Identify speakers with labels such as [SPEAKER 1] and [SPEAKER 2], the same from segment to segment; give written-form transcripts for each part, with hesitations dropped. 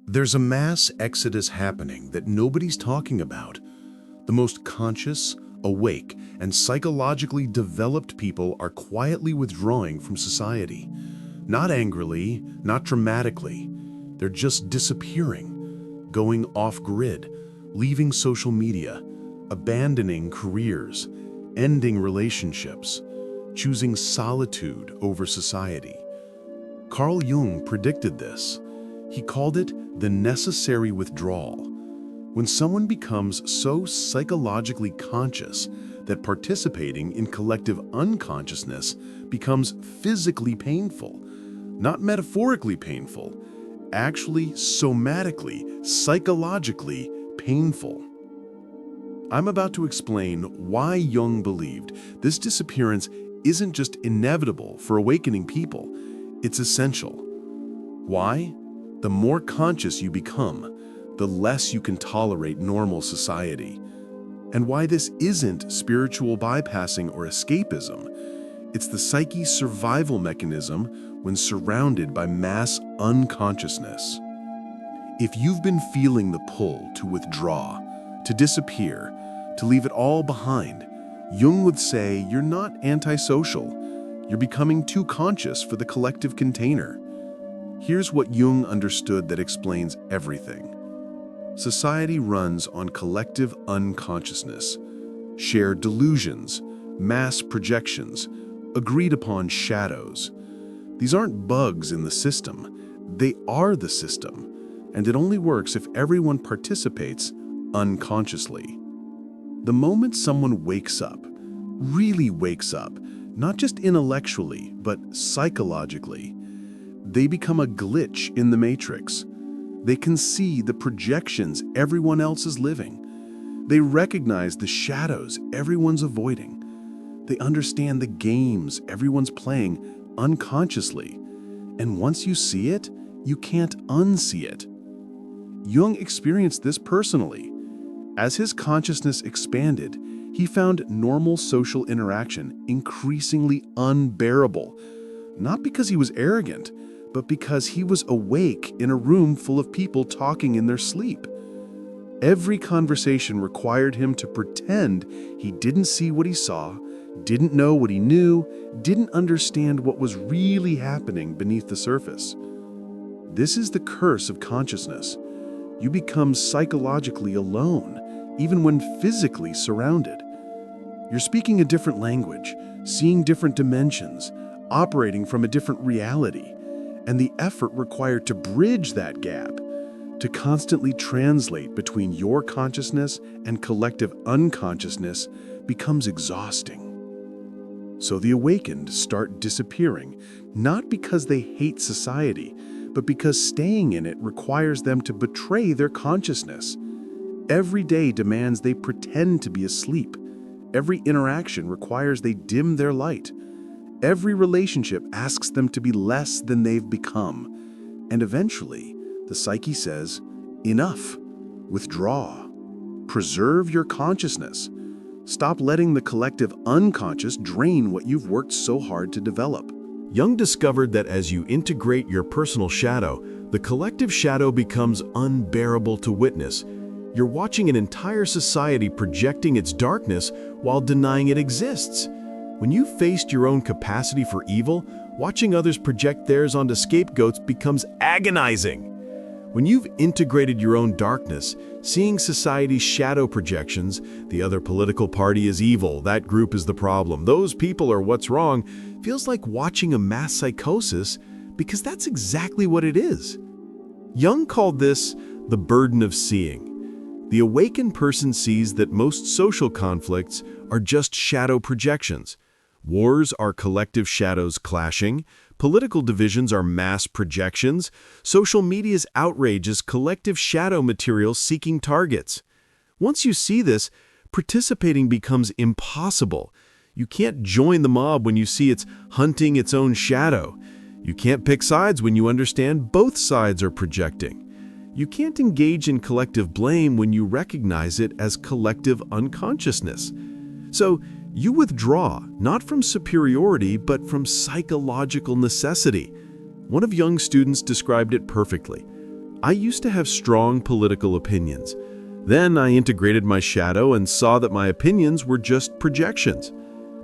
[SPEAKER 1] There's a mass exodus happening that nobody's talking about. The most conscious, awake, and psychologically developed people are quietly withdrawing from society. Not angrily, not dramatically. They're just disappearing, going off-grid, leaving social media, abandoning careers, ending relationships, choosing solitude over society. Carl Jung predicted this. He called it the necessary withdrawal. When someone becomes so psychologically conscious that participating in collective unconsciousness becomes physically painful, not metaphorically painful, actually somatically, psychologically painful. I'm about to explain why Jung believed this disappearance isn't just inevitable for awakening people, it's essential. Why? The more conscious you become, the less you can tolerate normal society. And why this isn't spiritual bypassing or escapism. It's the psyche's survival mechanism when surrounded by mass unconsciousness. If you've been feeling the pull to withdraw, to disappear, to leave it all behind, Jung would say you're not antisocial. You're becoming too conscious for the collective container. Here's what Jung understood that explains everything. Society runs on collective unconsciousness, shared delusions, mass projections, agreed-upon shadows. These aren't bugs in the system. They are the system, and it only works if everyone participates unconsciously. The moment someone wakes up, really wakes up, not just intellectually, but psychologically, they become a glitch in the matrix. They can see the projections everyone else is living. They recognize the shadows everyone's avoiding. They understand the games everyone's playing unconsciously. And once you see it, you can't unsee it. Jung experienced this personally. As his consciousness expanded, he found normal social interaction increasingly unbearable, not because he was arrogant, but because he was awake in a room full of people talking in their sleep. Every conversation required him to pretend he didn't see what he saw, didn't know what he knew, didn't understand what was really happening beneath the surface. This is the curse of consciousness. You become psychologically alone, even when physically surrounded. You're speaking a different language, seeing different dimensions, operating from a different reality, and the effort required to bridge that gap, to constantly translate between your consciousness and collective unconsciousness, becomes exhausting. So the awakened start disappearing, not because they hate society, but because staying in it requires them to betray their consciousness. Every day demands they pretend to be asleep. Every interaction requires they dim their light. Every relationship asks them to be less than they've become. And eventually, the psyche says, enough, withdraw, preserve your consciousness. Stop letting the collective unconscious drain what you've worked so hard to develop.
[SPEAKER 2] Jung discovered that as you integrate your personal shadow, the collective shadow becomes unbearable to witness. You're watching an entire society projecting its darkness while denying it exists. When you've faced your own capacity for evil, watching others project theirs onto scapegoats becomes agonizing. When you've integrated your own darkness, seeing society's shadow projections, the other political party is evil, that group is the problem, those people are what's wrong, feels like watching a mass psychosis because that's exactly what it is. Jung called this the burden of seeing. The awakened person sees that most social conflicts are just shadow projections. Wars are collective shadows clashing. Political divisions are mass projections. Social media's outrage is collective shadow material seeking targets. Once you see this, participating becomes impossible. You can't join the mob when you see it's hunting its own shadow. You can't pick sides when you understand both sides are projecting. You can't engage in collective blame when you recognize it as collective unconsciousness. So you withdraw, not from superiority, but from psychological necessity. One of Jung's students described it perfectly. I used to have strong political opinions. Then I integrated my shadow and saw that my opinions were just projections.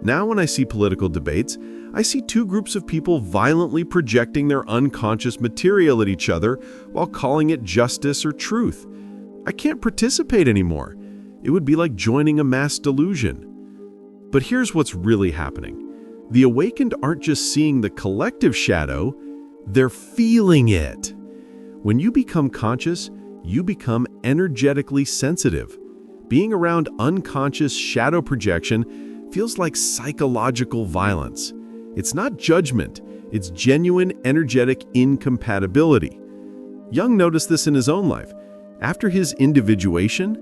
[SPEAKER 2] Now when I see political debates, I see two groups of people violently projecting their unconscious material at each other while calling it justice or truth. I can't participate anymore. It would be like joining a mass delusion. But here's what's really happening. The awakened aren't just seeing the collective shadow, they're feeling it. When you become conscious, you become energetically sensitive. Being around unconscious shadow projection feels like psychological violence. It's not judgment, it's genuine energetic incompatibility. Jung noticed this in his own life. After his individuation,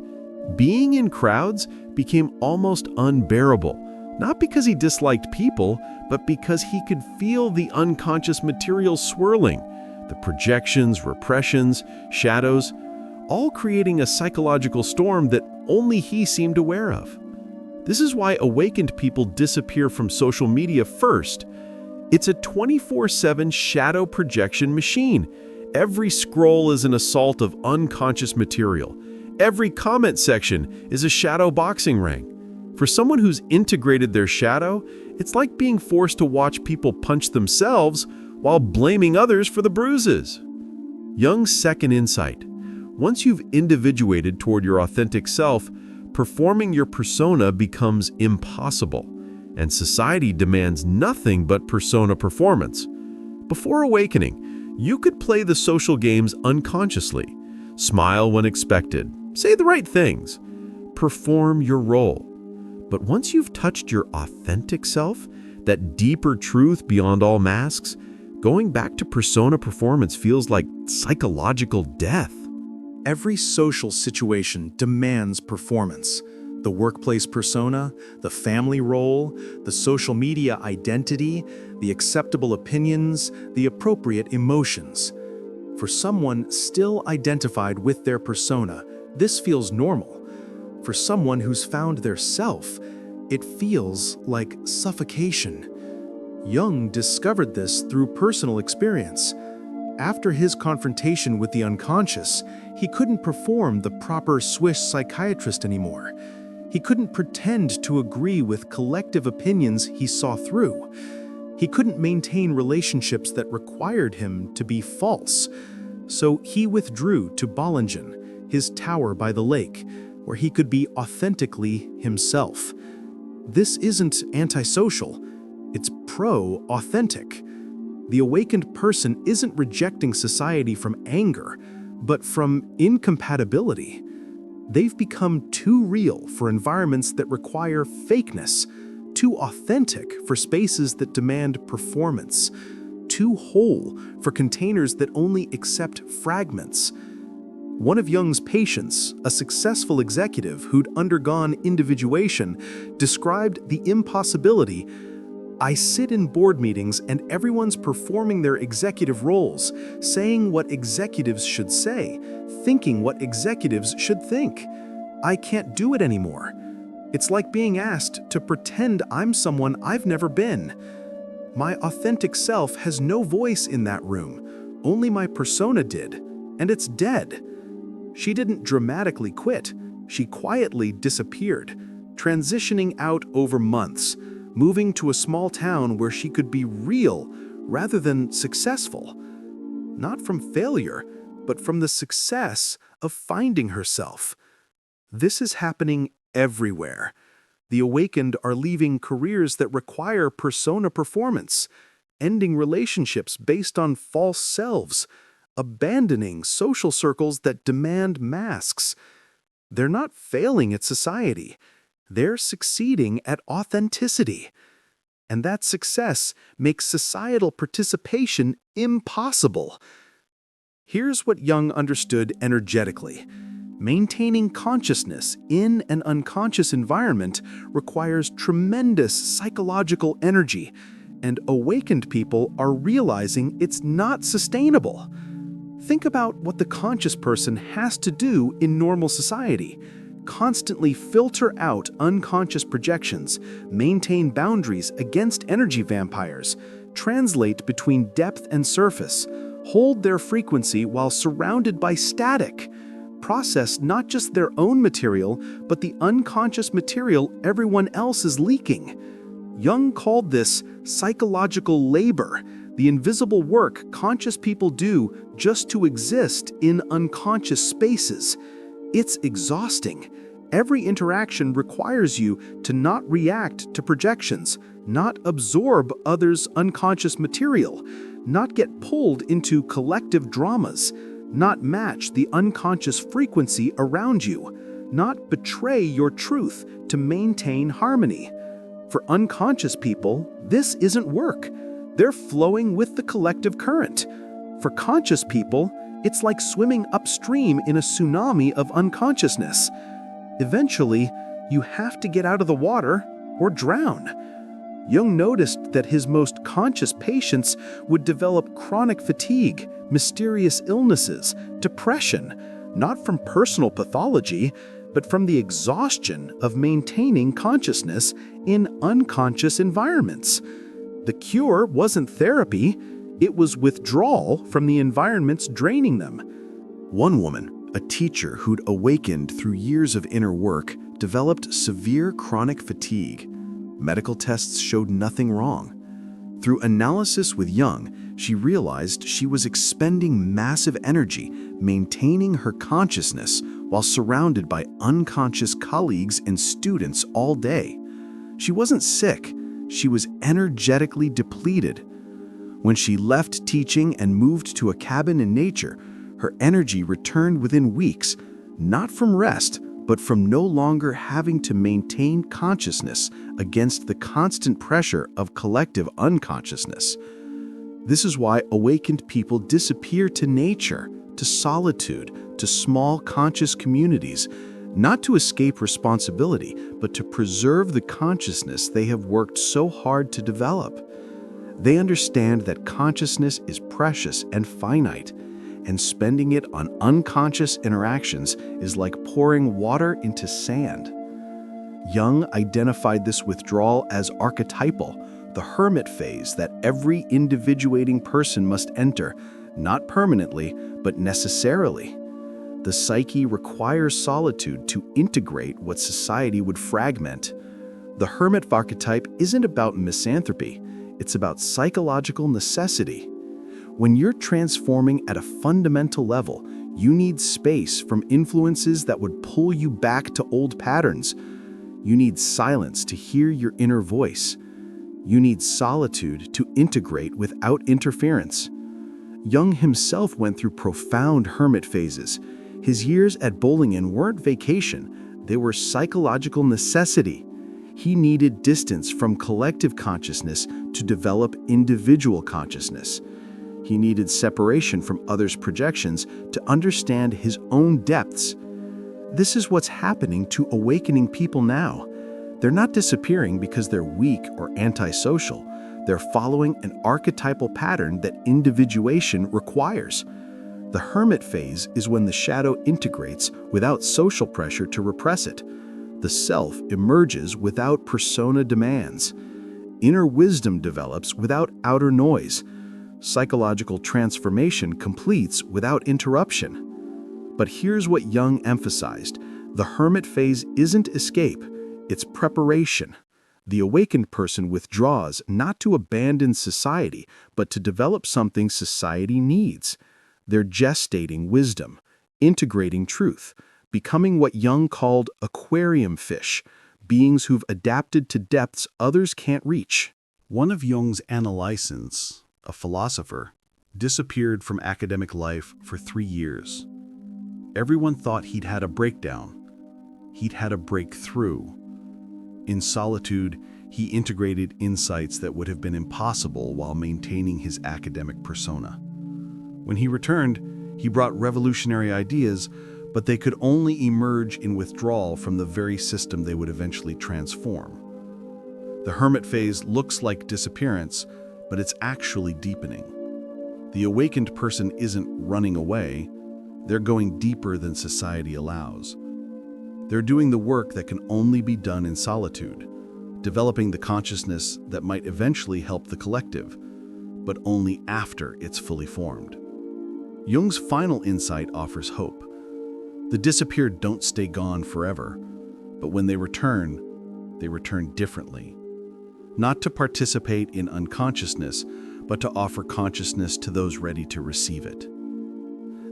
[SPEAKER 2] being in crowds became almost unbearable, not because he disliked people, but because he could feel the unconscious material swirling, the projections, repressions, shadows, all creating a psychological storm that only he seemed aware of. This is why awakened people disappear from social media first. It's a 24/7 shadow projection machine. Every scroll is an assault of unconscious material. Every comment section is a shadow boxing ring. For someone who's integrated their shadow, it's like being forced to watch people punch themselves while blaming others for the bruises. Jung's second insight. Once you've individuated toward your authentic self, performing your persona becomes impossible, and society demands nothing but persona performance. Before awakening, you could play the social games unconsciously, smile when expected, say the right things, perform your role. But once you've touched your authentic self, that deeper truth beyond all masks, going back to persona performance feels like psychological death.
[SPEAKER 3] Every social situation demands performance. The workplace persona, the family role, the social media identity, the acceptable opinions, the appropriate emotions. For someone still identified with their persona, this feels normal. For someone who's found their self, it feels like suffocation. Jung discovered this through personal experience. After his confrontation with the unconscious, he couldn't perform the proper Swiss psychiatrist anymore. He couldn't pretend to agree with collective opinions he saw through. He couldn't maintain relationships that required him to be false. So he withdrew to Bollingen, his tower by the lake, where he could be authentically himself. This isn't antisocial, it's pro-authentic. The awakened person isn't rejecting society from anger, but from incompatibility. They've become too real for environments that require fakeness, too authentic for spaces that demand performance, too whole for containers that only accept fragments. One of Jung's patients, a successful executive who'd undergone individuation, described the impossibility. I sit in board meetings and everyone's performing their executive roles, saying what executives should say, thinking what executives should think. I can't do it anymore. It's like being asked to pretend I'm someone I've never been. My authentic self has no voice in that room. Only my persona did, and it's dead. She didn't dramatically quit. She quietly disappeared, transitioning out over months, moving to a small town where she could be real rather than successful. Not from failure, but from the success of finding herself. This is happening everywhere. The awakened are leaving careers that require persona performance, ending relationships based on false selves, abandoning social circles that demand masks. They're not failing at society. They're succeeding at authenticity. And that success makes societal participation impossible. Here's what Jung understood energetically. Maintaining consciousness in an unconscious environment requires tremendous psychological energy, and awakened people are realizing it's not sustainable. Think about what the conscious person has to do in normal society. Constantly filter out unconscious projections, maintain boundaries against energy vampires, translate between depth and surface, hold their frequency while surrounded by static, process not just their own material, but the unconscious material everyone else is leaking. Jung called this psychological labor, the invisible work conscious people do just to exist in unconscious spaces. It's exhausting. Every interaction requires you to not react to projections, not absorb others' unconscious material, not get pulled into collective dramas, not match the unconscious frequency around you, not betray your truth to maintain harmony. For unconscious people, this isn't work. They're flowing with the collective current. For conscious people, it's like swimming upstream in a tsunami of unconsciousness. Eventually, you have to get out of the water or drown. Jung noticed that his most conscious patients would develop chronic fatigue, mysterious illnesses, depression, not from personal pathology, but from the exhaustion of maintaining consciousness in unconscious environments. The cure wasn't therapy, it was withdrawal from the environments draining them.
[SPEAKER 2] One woman, a teacher who'd awakened through years of inner work, developed severe chronic fatigue. Medical tests showed nothing wrong. Through analysis with Jung, she realized she was expending massive energy maintaining her consciousness while surrounded by unconscious colleagues and students all day. She wasn't sick, she was energetically depleted. When she left teaching and moved to a cabin in nature, her energy returned within weeks, not from rest, but from no longer having to maintain consciousness against the constant pressure of collective unconsciousness. This is why awakened people disappear to nature, to solitude, to small conscious communities, not to escape responsibility, but to preserve the consciousness they have worked so hard to develop. They understand that consciousness is precious and finite, and spending it on unconscious interactions is like pouring water into sand. Jung identified this withdrawal as archetypal, the hermit phase that every individuating person must enter, not permanently, but necessarily. The psyche requires solitude to integrate what society would fragment. The hermit archetype isn't about misanthropy, it's about psychological necessity. When you're transforming at a fundamental level, you need space from influences that would pull you back to old patterns. You need silence to hear your inner voice. You need solitude to integrate without interference. Jung himself went through profound hermit phases. His years at Bollingen weren't vacation, they were psychological necessity. He needed distance from collective consciousness to develop individual consciousness. He needed separation from others' projections to understand his own depths. This is what's happening to awakening people now. They're not disappearing because they're weak or antisocial. They're following an archetypal pattern that individuation requires. The hermit phase is when the shadow integrates without social pressure to repress it. The self emerges without persona demands. Inner wisdom develops without outer noise. Psychological transformation completes without interruption. But here's what Jung emphasized. The hermit phase isn't escape, it's preparation. The awakened person withdraws not to abandon society, but to develop something society needs. They're gestating wisdom, integrating truth, becoming what Jung called aquarium fish, beings who've adapted to depths others can't reach.
[SPEAKER 1] One of Jung's analysants, a philosopher, disappeared from academic life for 3 years. Everyone thought he'd had a breakdown. He'd had a breakthrough. In solitude, he integrated insights that would have been impossible while maintaining his academic persona. When he returned, he brought revolutionary ideas, but they could only emerge in withdrawal from the very system they would eventually transform. The hermit phase looks like disappearance, but it's actually deepening. The awakened person isn't running away, they're going deeper than society allows. They're doing the work that can only be done in solitude, developing the consciousness that might eventually help the collective, but only after it's fully formed.
[SPEAKER 2] Jung's final insight offers hope. The disappeared don't stay gone forever, but when they return differently. Not to participate in unconsciousness, but to offer consciousness to those ready to receive it.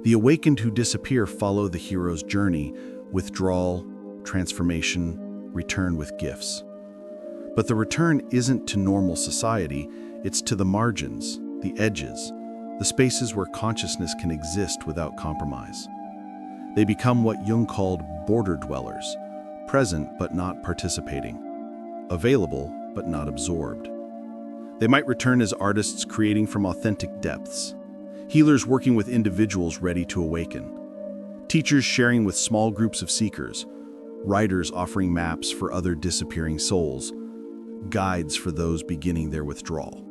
[SPEAKER 2] The awakened who disappear follow the hero's journey: withdrawal, transformation, return with gifts. But the return isn't to normal society, it's to the margins, the edges, the spaces where consciousness can exist without compromise. They become what Jung called border dwellers, present but not participating, available but not absorbed. They might return as artists creating from authentic depths, healers working with individuals ready to awaken, teachers sharing with small groups of seekers, writers offering maps for other disappearing souls, guides for those beginning their withdrawal.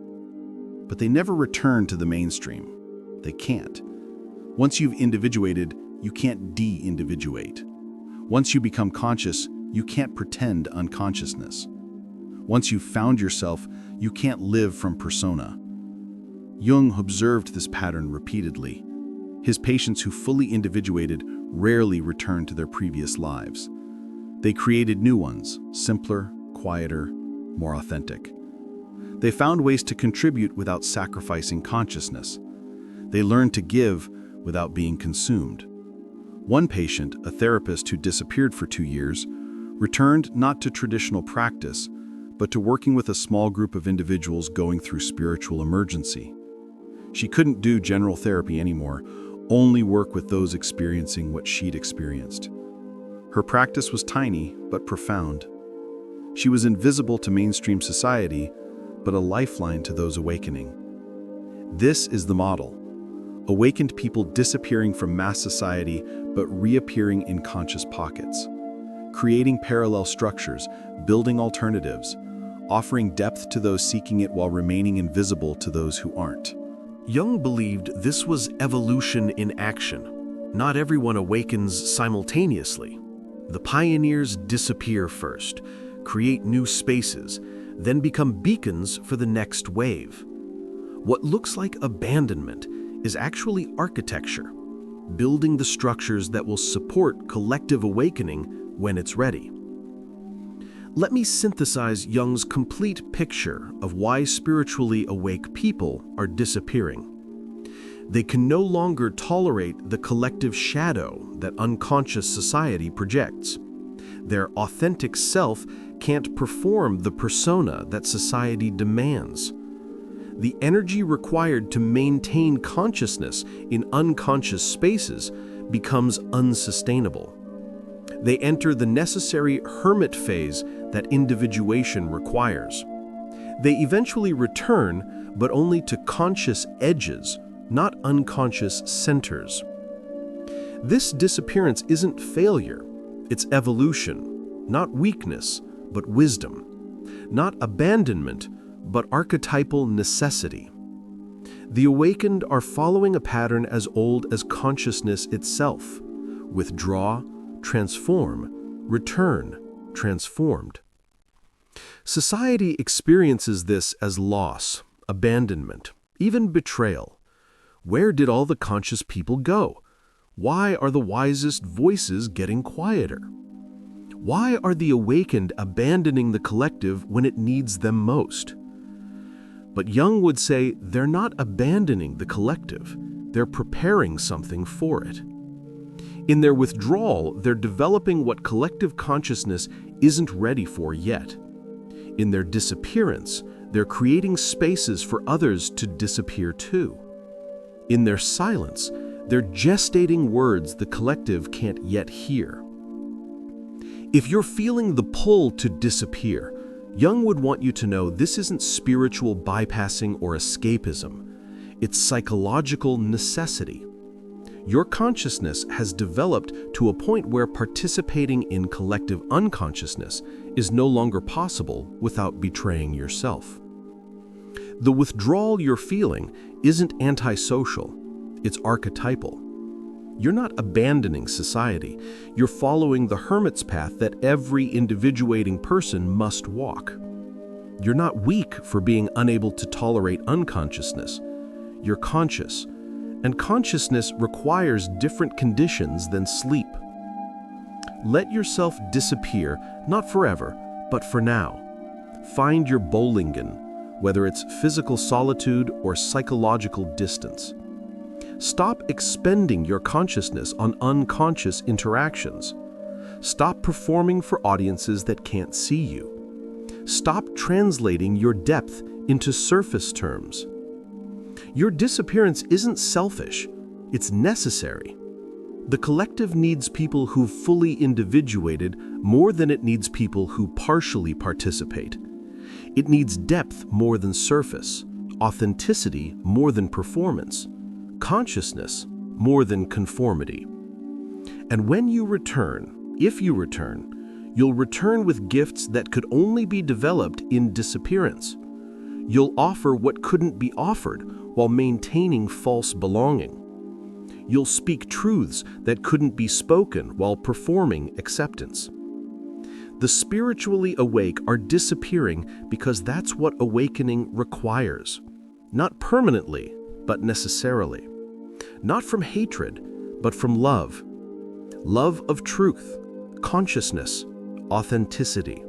[SPEAKER 2] But they never return to the mainstream. They can't. Once you've individuated, you can't de-individuate. Once you become conscious, you can't pretend unconsciousness. Once you've found yourself, you can't live from persona. Jung observed this pattern repeatedly. His patients who fully individuated rarely returned to their previous lives. They created new ones, simpler, quieter, more authentic. They found ways to contribute without sacrificing consciousness. They learned to give without being consumed. One patient, a therapist who disappeared for 2 years, returned not to traditional practice, but to working with a small group of individuals going through spiritual emergency. She couldn't do general therapy anymore, only work with those experiencing what she'd experienced. Her practice was tiny, but profound. She was invisible to mainstream society, but a lifeline to those awakening. This is the model. Awakened people disappearing from mass society, but reappearing in conscious pockets. Creating parallel structures, building alternatives, offering depth to those seeking it while remaining invisible to those who aren't.
[SPEAKER 4] Jung believed this was evolution in action. Not everyone awakens simultaneously. The pioneers disappear first, create new spaces, then become beacons for the next wave. What looks like abandonment is actually architecture, building the structures that will support collective awakening when it's ready. Let me synthesize Jung's complete picture of why spiritually awake people are disappearing. They can no longer tolerate the collective shadow that unconscious society projects. Their authentic self can't perform the persona that society demands. The energy required to maintain consciousness in unconscious spaces becomes unsustainable. They enter the necessary hermit phase that individuation requires. They eventually return, but only to conscious edges, not unconscious centers. This disappearance isn't failure, it's evolution, not weakness, but wisdom, not abandonment, but archetypal necessity. The awakened are following a pattern as old as consciousness itself: withdraw, transform, return, transformed. Society experiences this as loss, abandonment, even betrayal. Where did all the conscious people go? Why are the wisest voices getting quieter? Why are the awakened abandoning the collective when it needs them most? But Jung would say they're not abandoning the collective, they're preparing something for it. In their withdrawal, they're developing what collective consciousness isn't ready for yet. In their disappearance, they're creating spaces for others to disappear too. In their silence, they're gestating words the collective can't yet hear. If you're feeling the pull to disappear, Jung would want you to know this isn't spiritual bypassing or escapism. It's psychological necessity. Your consciousness has developed to a point where participating in collective unconsciousness is no longer possible without betraying yourself. The withdrawal you're feeling isn't antisocial, it's archetypal. You're not abandoning society, you're following the hermit's path that every individuating person must walk. You're not weak for being unable to tolerate unconsciousness. You're conscious, and consciousness requires different conditions than sleep. Let yourself disappear, not forever, but for now. Find your Bolingen, whether it's physical solitude or psychological distance. Stop expending your consciousness on unconscious interactions. Stop performing for audiences that can't see you. Stop translating your depth into surface terms. Your disappearance isn't selfish, it's necessary. The collective needs people who've fully individuated more than it needs people who partially participate. It needs depth more than surface, authenticity more than performance, consciousness more than conformity. And when you return, if you return, you'll return with gifts that could only be developed in disappearance. You'll offer what couldn't be offered while maintaining false belonging. You'll speak truths that couldn't be spoken while performing acceptance. The spiritually awake are disappearing because that's what awakening requires. Not permanently, but necessarily. Not from hatred, but from love. Love of truth, consciousness, authenticity.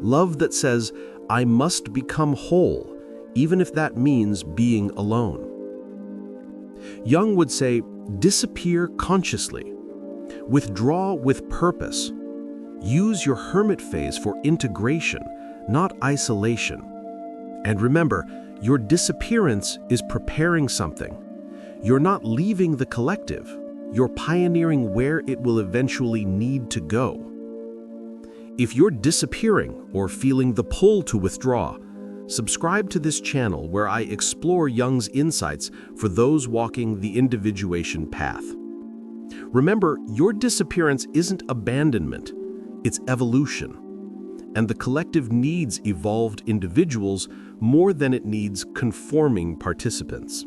[SPEAKER 4] Love that says, I must become whole, even if that means being alone. Jung would say, disappear consciously. Withdraw with purpose. Use your hermit phase for integration, not isolation. And remember, your disappearance is preparing something. You're not leaving the collective. You're pioneering where it will eventually need to go. If you're disappearing or feeling the pull to withdraw, subscribe to this channel where I explore Jung's insights for those walking the individuation path. Remember, your disappearance isn't abandonment, it's evolution. And the collective needs evolved individuals more than it needs conforming participants.